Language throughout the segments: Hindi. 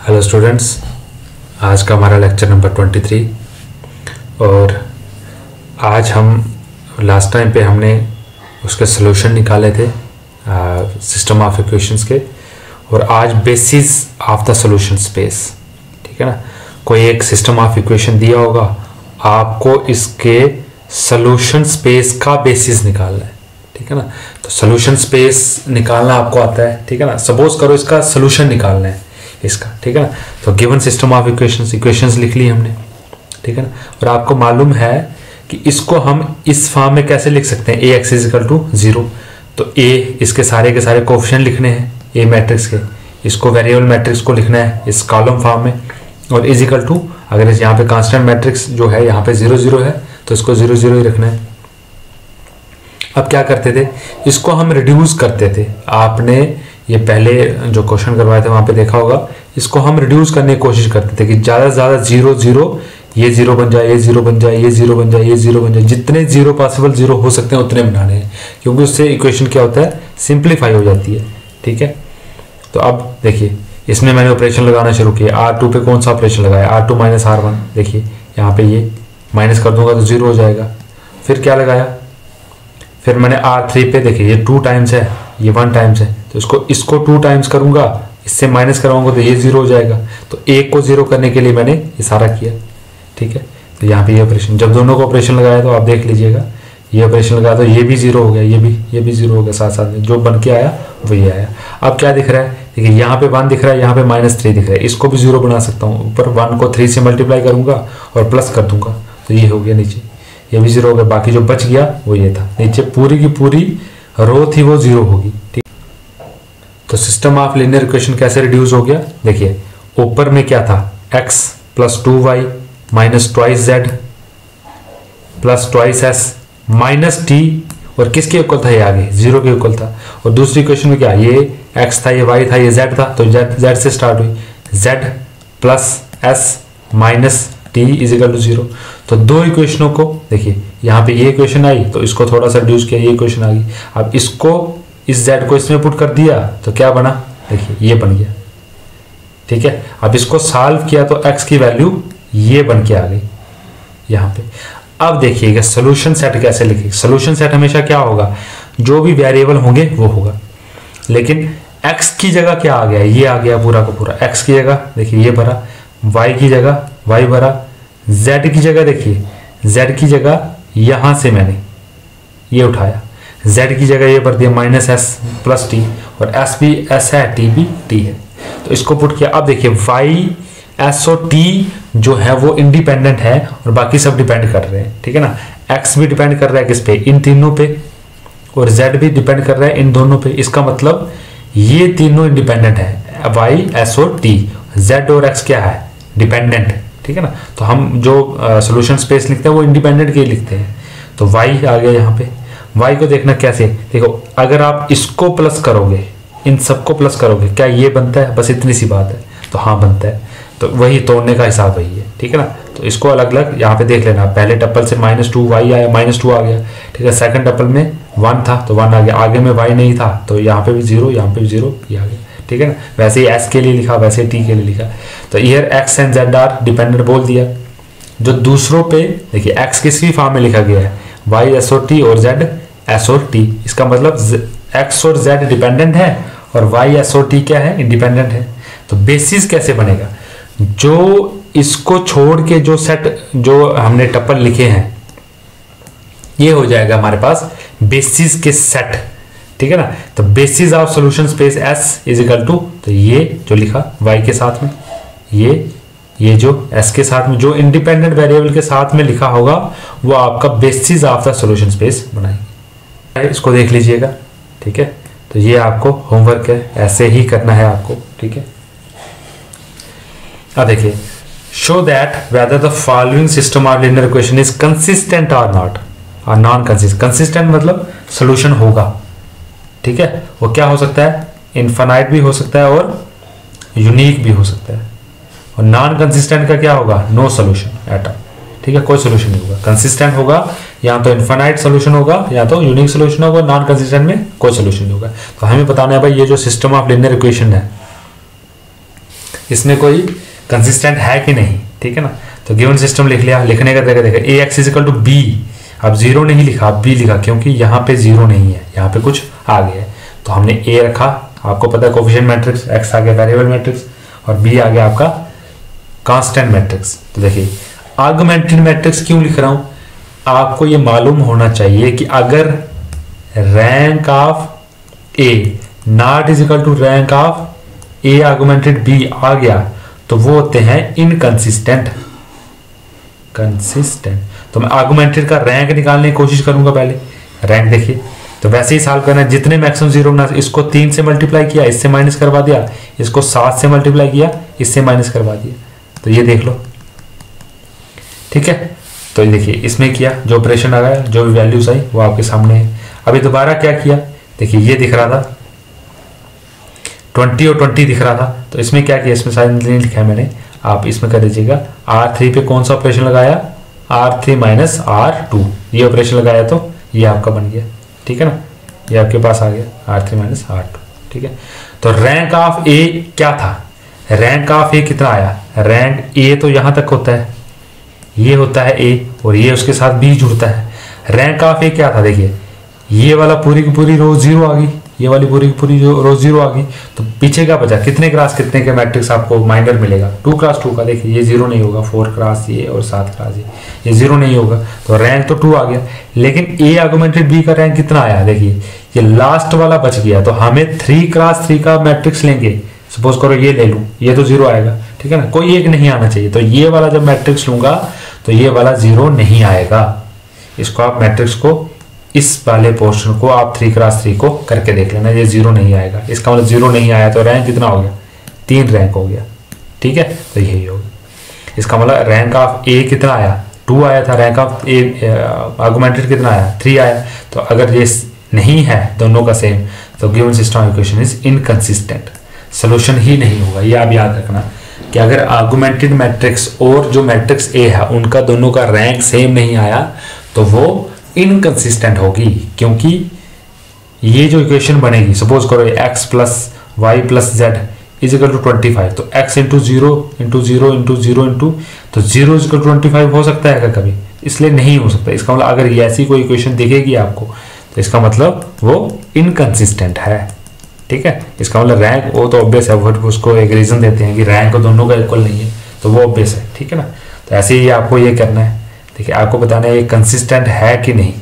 हेलो स्टूडेंट्स, आज का हमारा लेक्चर नंबर 23 और आज हम लास्ट टाइम पे हमने उसके सॉल्यूशन निकाले थे सिस्टम ऑफ इक्वेशंस के, और आज basis of the solution space. ठीक है ना, कोई एक सिस्टम ऑफ इक्वेशन दिया होगा, आपको इसके सॉल्यूशन स्पेस का बेसिस निकालना है। ठीक है ना, तो सॉल्यूशन स्पेस निकालना आपको आता है। ठीक है ना, सपोज करो इसका सॉल्यूशन निकालना है इसका। ठीक है ना, तो गिवन सिस्टम ऑफ इक्वेशंस लिख ली हमने। ठीक है ना, और आपको मालूम है कि इसको हम इस फॉर्म में कैसे लिख सकते हैं, ax इजिकल टू 0। तो a इसके सारे के सारे कोफिशिएंट लिखने हैं a मैट्रिक्स के, इसको वेरिएबल मैट्रिक्स को लिखना है इस कॉलम फॉर्म में, और इजिकल टू अगर इस यहाँ पे कांस्टेंट मैट्रिक्स जो है यहाँ पे 0 0 है तो इसको 0 0 ही रखना है। अब क्या करते थे, इसको हम रिड्यूस करते थे। आपने ये पहले जो क्वेश्चन करवाए थे वहां पे देखा होगा, इसको हम रिड्यूस करने की कोशिश करते थे कि ज़्यादा से ज़्यादा 0 0, ये 0 बन जाए, ये 0 बन जाए, ये 0 बन जाए, ये 0 बन जाए, जितने 0 पॉसिबल 0 हो सकते हैं उतने बनाने हैं, क्योंकि उससे इक्वेशन क्या होता है, सिंप्लीफाई हो जाती है। ठीक है, तो अब देखिए इसमें मैंने ऑपरेशन लगाना शुरू किया। R2 पे कौन सा ऑपरेशन लगाया, R2 माइनस R1। देखिए यहाँ पे ये माइनस कर दूंगा तो 0 हो जाएगा। फिर क्या लगाया, फिर मैंने R3 पे देखिए ये 2 टाइम्स है, ये 1 टाइम्स है, तो इसको 2 टाइम्स करूंगा, इससे माइनस करवाऊंगा तो ये 0 हो जाएगा। तो एक को 0 करने के लिए मैंने ये सारा किया। ठीक है, तो यहाँ पे ये ऑपरेशन, जब दोनों को ऑपरेशन लगाया तो आप देख लीजिएगा, ये ऑपरेशन लगाया तो ये भी 0 हो गया, ये भी 0 हो गया, साथ साथ में जो बन के आया वही आया। अब क्या दिख रहा है, देखिए यहाँ पे 1 दिख रहा है, यहाँ पे -3 दिख रहा है, इसको भी 0 बना सकता हूँ। ऊपर 1 को 3 से मल्टीप्लाई करूंगा और प्लस कर दूंगा तो ये हो गया, नीचे ये भी 0 हो गया। बाकी जो बच गया वो ये था, नीचे पूरी की पूरी रो थी वो 0 होगी। ठीक, तो सिस्टम ऑफ लीनियर इक्वेशन कैसे रिड्यूस हो गया, देखिए ऊपर में क्या था, x plus 2y minus twice z plus twice s minus t, और किसके इक्वल था, ये आगे 0 के इक्वल था। और दूसरी इक्वेशन में क्या, ये x था, ये y था, ये z था, तो z से स्टार्ट हुई, z plus s minus t is equal to 0। तो दो इक्वेशनों को देखिए, यहाँ पे ये इक्वेशन आई तो इसको थोड़ा सा रिड्यूस किया, ये इक्वेशन आ गई। अब इसको, इस z को इसमें पुट कर दिया तो क्या बना, देखिए ये बन गया। ठीक है, अब इसको सॉल्व किया तो x की वैल्यू ये बन के आ गई यहाँ पे। अब देखिएगा सोल्यूशन सेट कैसे लिखेंगे। सोल्यूशन सेट हमेशा क्या होगा, जो भी वेरिएबल होंगे वो होगा, लेकिन x की जगह क्या आ गया, ये आ गया पूरा का पूरा। x की जगह देखिए ये भरा, y की जगह y भरा, z की जगह देखिए z की जगह यहां से मैंने ये उठाया, z की जगह ये भर दिया -s प्लस t, और s भी s है, t भी t है, तो इसको पुट किया। अब देखिए y s और t जो है वो इंडिपेंडेंट है और बाकी सब डिपेंड कर रहे हैं। ठीक है ना, x भी डिपेंड कर रहा है किस पे, इन तीनों पे, और z भी डिपेंड कर रहा है इन दोनों पे। इसका मतलब ये तीनों इंडिपेंडेंट है, y s और t, z और x क्या है, डिपेंडेंट। ठीक है ना, तो हम जो सॉल्यूशन स्पेस लिखते हैं वो इंडिपेंडेंट के लिखते हैं। तो y आ गया यहाँ पे। y को देखना कैसे, देखो अगर आप इसको प्लस करोगे, इन सबको प्लस करोगे, क्या ये बनता है, बस इतनी सी बात है, तो हाँ बनता है। तो वही तोड़ने का हिसाब वही है। ठीक है ना, तो इसको अलग अलग यहाँ पे देख लेना, पहले टप्पल से -2y आया, -2 आ गया। ठीक है, सेकंड टप्पल में 1 था तो 1 आ गया, आगे में y नहीं था तो यहाँ पे भी 0, यहाँ पे भी 0, ये आ गया। ठीक है ना, वैसे ही s के लिए लिखा, वैसे ही t के लिए लिखा। तो here x and z are dependent बोल दिया। जो दूसरों पे देखिए x किसी फॉर्म में लिखा गया है, y s और t, और z s और t, इसका मतलब x और z डिपेंडेंट है और y s और t क्या है, इंडिपेंडेंट है। तो बेसिस कैसे बनेगा, जो इसको छोड़ के जो सेट जो हमने टप्पल लिखे हैं ये हो जाएगा हमारे पास बेसिस के सेट। ठीक है ना, तो basis of solution space S is equal to, तो ये जो लिखा y के साथ में, ये जो s के साथ में, जो इंडिपेंडेंट वेरिएबल के साथ में लिखा होगा वो आपका basis of the solution space बनाएंगे। इसको देख लीजिएगा। ठीक है, तो ये आपको होमवर्क है, ऐसे ही करना है आपको। ठीक है, अब देखिए, show that whether the following system of linear equation is consistent और नॉट, और नॉन कंसिस्टेंट। कंसिस्टेंट मतलब सोल्यूशन होगा। ठीक है, वो क्या हो सकता है, इनफाइनाइट भी हो सकता है और यूनिक भी हो सकता है। और नॉन कंसिस्टेंट का क्या होगा, नो सोल्यूशन एट ऑल। ठीक है, कोई सोल्यूशन नहीं होगा। कंसिस्टेंट होगा या तो इनफाइनाइट सोल्यूशन होगा या तो यूनिक सोल्यूशन होगा, नॉन कंसिस्टेंट में कोई सोल्यूशन नहीं होगा। तो हमें बताना है भाई, ये जो सिस्टम ऑफ लीनियर इक्वेशन है इसमें कोई कंसिस्टेंट है कि नहीं, ठीक है ना। तो गिवन सिस्टम लिख लिया, लिखने का तरीका देखा, A X is equal to B, अब जीरो नहीं लिखा, अब बी लिखा, क्योंकि यहाँ पे जीरो नहीं है, यहाँ पे कुछ आ गया है, तो हमने ए रखा, आपको पता है कोफिशिएंट मैट्रिक्स, एक्स आ गया वेरिएबल मैट्रिक्स, और बी आ गया आपका कांस्टेंट मैट्रिक्स। तो देखिए आर्गुमेंटेड मैट्रिक्स क्यों लिख रहा हूं, आपको ये मालूम होना चाहिए कि अगर rank of A not is equal to rank of A augmented B आ गया तो वो होते हैं इनकंसिस्टेंट। कंसिस्टेंट तो मैं आर्गुमेंटेड का रैंक निकालने की कोशिश करूंगा, पहले रैंक देखिए, तो वैसे ही सॉल्व करना है, जितने मैक्सिमम जीरो बना, इसको 3 से मल्टीप्लाई किया, इससे माइनस करवा दिया, इसको 7 से मल्टीप्लाई किया, इससे माइनस करवा दिया, तो ये देख लो, ठीक है। तो ये देखिए इसमें किया, जो ऑपरेशन आ गया, जो भी वैल्यूज आई वो आपके सामने है। अभी दोबारा क्या किया, देखिए ये दिख रहा था 20 और 20 दिख रहा था, तो इसमें क्या किया, इसमें शायद नहीं लिखा है मैंने, आप इसमें कर दीजिएगा, R3 पे कौन सा ऑपरेशन लगाया, R3 माइनस R2, ये ऑपरेशन लगाया तो ये आपका बन गया, ठीक है ना, ये आपके पास आ गया R3 माइनस R2, ठीक है। तो रैंक ऑफ ए क्या था, रैंक ऑफ ए कितना आया, रैंक ए तो यहां तक होता है, ये होता है ए और ये उसके साथ बी जुड़ता है, रैंक ऑफ ए क्या था, देखिए ये वाला पूरी की पूरी रो जीरो आ गई, ये वाली पूरी की पूरी रो जीरो आ गई, तो पीछे क्या बचा, कितने क्रॉस कितने के मैट्रिक्स आपको माइनर मिलेगा, 2 क्रॉस 2 का, देखिए ये जीरो नहीं होगा, 4 क्रॉस ये और 7 क्रॉस ये जीरो नहीं होगा, तो रैंक तो 2 आ गया, लेकिन ए आर्गुमेंटेड बी का रैंक कितना आया, देखिए ये लास्ट वाला बच गया, तो हमें 3 क्रॉस 3 का मैट्रिक्स लेंगे, सपोज करो ये ले लूं, ये तो जीरो आएगा, ठीक है ना, कोई एक नहीं आना चाहिए, तो ये वाला जब मैट्रिक्स लूंगा तो ये वाला जीरो नहीं आएगा, इसको आप मैट्रिक्स को, इस वाले पोर्शन को आप 3 क्रॉस 3 को करके देख लेना, ये जीरो नहीं आएगा, इसका मतलब जीरो नहीं आया तो रैंक कितना हो गया, 3 रैंक हो गया, ठीक है, तो यही होगा, इसका मतलब रैंक ऑफ ए कितना आया, 2 आया था, रैंक ऑफ ए आर्गुमेंटेड कितना आया, 3 आया, तो अगर ये नहीं है दोनों का सेम तो given system of equation is inconsistent, solution ही नहीं होगा। ये आप याद रखना कि अगर आर्गुमेंटेड मैट्रिक्स और जो मैट्रिक्स ए है उनका दोनों का रैंक सेम नहीं आया तो वो इनकंसिस्टेंट होगी, क्योंकि ये जो इक्वेशन बनेगी, सपोज करो x plus y plus z is equal to 25, तो x into zero into zero into zero into, तो जीरो इज इक्वल टू 25 हो सकता है क्या कभी, इसलिए नहीं हो सकता। इसका मतलब अगर ये ऐसी कोई इक्वेशन दिखेगी आपको तो इसका मतलब वो इनकंसिस्टेंट है, ठीक है। इसका मतलब रैंक वो तो ऑब्वियस है, वो उसको एक रीजन देते हैं कि रैंक दोनों का इक्वल नहीं है, तो वो ऑब्वियस है, ठीक है ना। तो ऐसे ही आपको ये करना है, देखिए आपको बताना है ये कंसिस्टेंट है कि नहीं,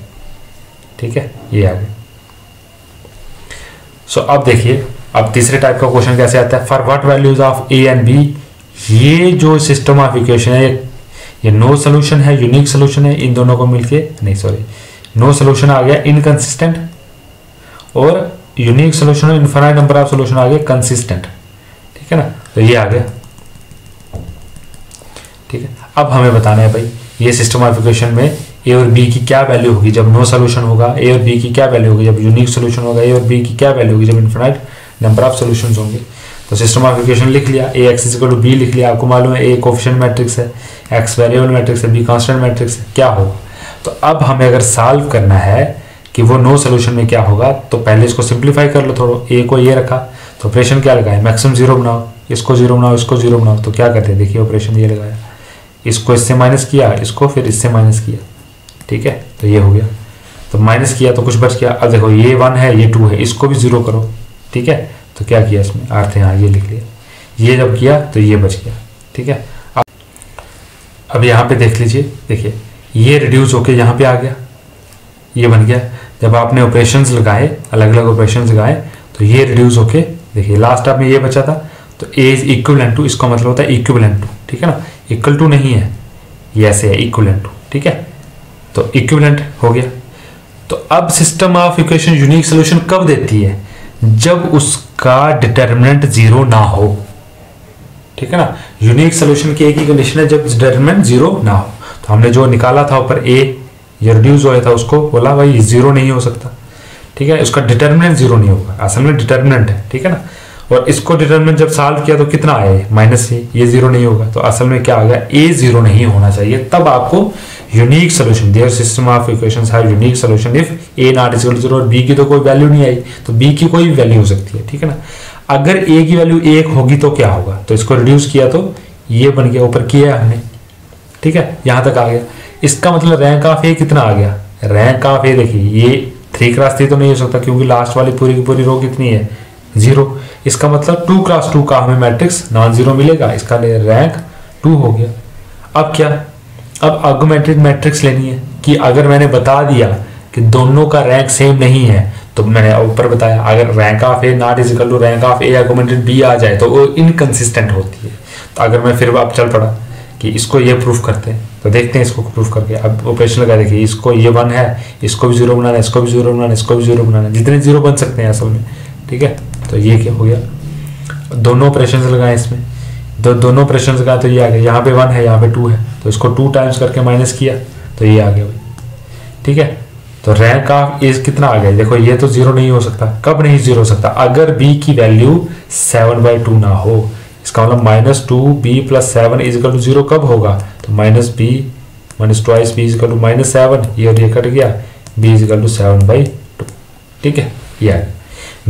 ठीक है, ये आगे। सो अब देखिए, अब तीसरे टाइप का क्वेश्चन कैसे आता है, for what values of a and b, ये जो सिस्टम ऑफ इक्वेशन है ये नो सोल्यूशन है, यूनिक सोल्यूशन है, इन दोनों को मिलके नहीं, सॉरी, नो सोल्यूशन आ गया इनकंसिस्टेंट, और unique solution infinite number of solution आ गया कंसिस्टेंट, ठीक है ना, तो ये आ गया, ठीक है। अब हमें बताना है भाई ये सिस्टम ऑफ इक्वेशन में ए और बी की क्या वैल्यू होगी जब नो सोल्यूशन होगा, ए और बी की क्या वैल्यू होगी जब यूनिक सोल्यूशन होगा, ए और बी की क्या वैल्यू होगी जब इनफाइनाइट नंबर ऑफ सोल्यूशंस होंगे। तो सिस्टम ऑफ इक्वेशन लिख लिया, ए एक्स इक्वल टू बी लिख लिया, आपको मालूम है ए कोफिशिएंट मैट्रिक्स है, एक्स वेरिएबल मैट्रिक्स है, बी कांस्टेंट मैट्रिक्स है, क्या होगा। तो अब हमें अगर सॉल्व करना है कि वो नो सोल्यूशन में क्या होगा, तो पहले इसको सिंप्लीफाई कर लो थोड़ा, ए को ये रखा तो ऑपरेशन क्या लगाए, मैक्सिमम जीरो बनाओ, इसको जीरो बनाओ, इसको जीरो बनाओ, तो क्या करते हैं, देखिए ऑपरेशन ये लगाया, इसको इससे माइनस किया, इसको फिर इससे माइनस किया, ठीक है, तो ये हो गया, तो माइनस किया तो कुछ बच गया। अब देखो ये 1 है, ये 2 है, इसको भी जीरो करो, ठीक है, तो क्या किया इसमें अर्थ है, हाँ ये लिख लिया, ये जब किया तो ये बच गया, ठीक है। अब यहाँ पे देख लीजिए, देखिए ये रिड्यूस होके यहाँ पे आ गया, ये बन गया, जब आपने ऑपरेशंस लगाए, अलग अलग ऑपरेशंस लगाए तो ये रिड्यूस होके, देखिए लास्ट आप में ये बचा था, तो ए इज इक्विवेलेंट टू, इसका मतलब होता है इक्विवेलेंट टू, ठीक है ना, इक्वल टू नहीं है, ये ऐसे है इक्विवेलेंट टू, ठीक है, तो इक्विवेलेंट हो गया। तो अब system of equation unique solution कब देती है, जब उसका डिटर्मिनेंट जीरो ना हो, ठीक है ना। यूनिक सोल्यूशन की एक ही कंडीशन है, जब डिटर्मिनेंट जीरो ना हो। तो हमने जो निकाला था ऊपर ए, ये रिड्यूस हुआ था, उसको बोला भाई जीरो नहीं हो सकता, ठीक है, उसका डिटर्मिनेंट जीरो नहीं होगा, असल में डिटर्मिनेंट है, ठीक है ना। और इसको डिटर्मिनेंट जब सॉल्व किया तो कितना आया, माइनस ये जीरो नहीं होगा, तो असल में क्या आ गया, ए जीरो नहीं होना चाहिए, तब आपको unique solution, there system of equations have unique solution if a not equal to zero, और बी की तो कोई वैल्यू नहीं आई, तो बी की कोई भी वैल्यू हो सकती है, ठीक है ना। अगर ए की वैल्यू 1 होगी तो क्या होगा, तो इसको रिड्यूस किया तो ये बन गया, ऊपर किया हमने, ठीक है, यहां तक आ गया। इसका मतलब रैंक ऑफ ए कितना आ गया, रैंक ऑफ ए देखिए ये 3 क्रॉस 3 तो नहीं हो सकता क्योंकि लास्ट वाली पूरी की पूरी रो कितनी है 0। इसका मतलब 2 क्रॉस 2 का हमें मैट्रिक्स नॉन जीरो मिलेगा, इसका रैंक 2 हो गया। अब क्या, अब आर्गुमेंटेड मैट्रिक्स लेनी है कि अगर मैंने बता दिया कि दोनों का रैंक सेम नहीं है, तो मैंने ऊपर बताया अगर rank of A not is equal to rank of A augmented B आ जाए तो वो इनकंसिस्टेंट होती है। तो अगर मैं फिर अब चल पड़ा कि इसको ये प्रूफ करते हैं, तो देखते हैं इसको प्रूफ करके। अब ऑपरेशन लगा, देखिए इसको ये 1 है, इसको भी 0 बनाना है, इसको भी 0 बनाना है, इसको भी 0 बनाना है, जितने 0 बन सकते हैं असल में, ठीक है। तो ये क्या हो गया, दोनों ऑपरेशन लगाए इसमें, दोनों ऑपरेशन लगाए तो ये आ गया, यहाँ पे 1 है यहाँ पे 2 है, तो इसको 2 टाइम्स करके माइनस किया तो ये आ गया भाई, ठीक है। तो रैंक ऑफ ए कितना आ गया, देखो ये तो 0 नहीं हो सकता, कब नहीं 0 हो सकता, अगर b की वैल्यू 7/2 ना हो। इसका मतलब -2b + 7 = 0 कब होगा, तो -b -2b = -7, ये और ये कट गया, b = 7/2, ठीक है। ये है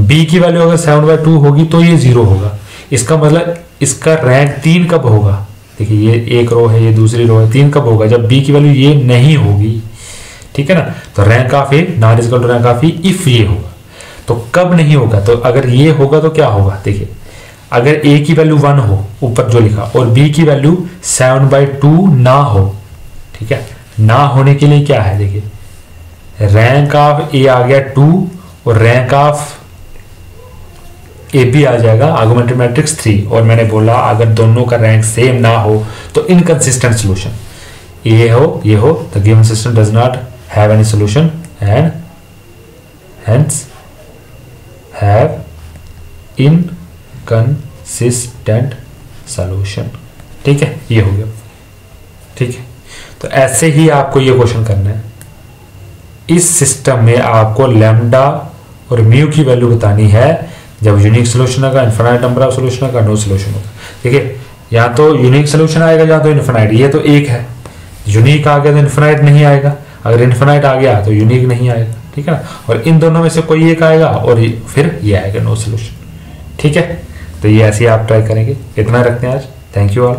b की वैल्यू अगर 7/2 होगी तो ये 0 होगा। इसका मतलब इसका रैंक 3 कब होगा, देखिए ये एक रो है, ये दूसरी रो है, 3 कब होगा, जब b की वैल्यू ये नहीं होगी, ठीक है ना। तो rank of A not equal to rank of e if ये होगा। तो कब नहीं होगा, तो अगर ये होगा तो क्या होगा, देखिए अगर a की वैल्यू 1 हो ऊपर जो लिखा और b की वैल्यू 7/2 ना हो, ठीक है, ना होने के लिए क्या है, देखिए रैंक ऑफ ए आ गया 2 और रैंक ऑफ ए बी आ जाएगा आर्गुमेंटेड मैट्रिक्स 3। और मैंने बोला अगर दोनों का रैंक सेम ना हो तो इनकंसिस्टेंट सॉल्यूशन, ये हो the given system does not have any solution and hence have inconsistent solution, ठीक है, ये हो गया, ठीक है। तो ऐसे ही आपको ये क्वेश्चन करना है। इस सिस्टम में आपको लैम्डा और म्यू की वैल्यू बतानी है जब यूनिक सोल्यूशन होगा, इनफिनाइट नंबर ऑफ सोल्यूशन होगा, नो सोल्यूशन होगा। देखिए या तो यूनिक सोल्यूशन आएगा या तो इनफिनाइट, ये तो एक है, यूनिक आ गया तो इनफिनाइट नहीं आएगा, अगर इनफिनाइट आ गया तो यूनिक नहीं आएगा, ठीक है ना। और इन दोनों में से कोई एक आएगा और फिर ये आएगा नो सोल्यूशन, ठीक है। तो ये ऐसे ही आप ट्राई करेंगे। इतना रखते हैं आज, थैंक यू ऑल।